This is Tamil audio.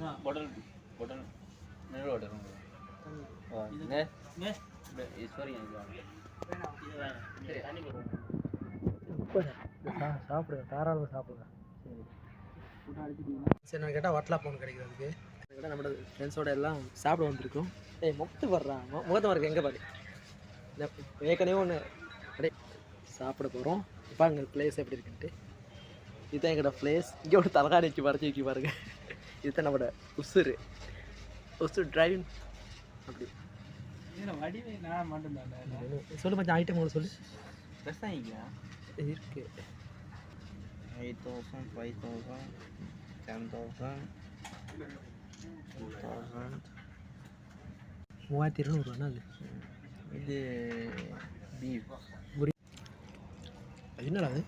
बॉटल बॉटल मेरे ऑर्डर होंगे और ने ईश्वरी है சாப்பிடுங்க தாராளமாக சாப்பிடுங்க சரி நான் கேட்டால் வட்டலா போன் கிடைக்குது அதுக்கு கேட்டால் நம்மளோட ஃப்ரெண்ட்ஸோட எல்லாம் சாப்பிட வந்திருக்கோம். முகத்து வர்றான் முகத்தை வர்றதுக்கு எங்கே பாரு ஏற்கனவே ஒன்று அப்படியே சாப்பிட போகிறோம். பாருங்க பிளேஸ் எப்படி இருக்குன்ட்டு. இதுதான் எங்களோட பிளேஸ். இங்கே ஒரு தலகாணி வச்சு மறைச்சி வைக்க பாருங்க. இதுதான் நம்மளோட உசுறு டிரைவிங் அப்படி சொல்லு மச்சான் ஐட்டம் ஒன்று சொல்லு. இருக்கு 8,000 5,000 10,000 2,000 3200 அது இது பீஃப் என்னடா அது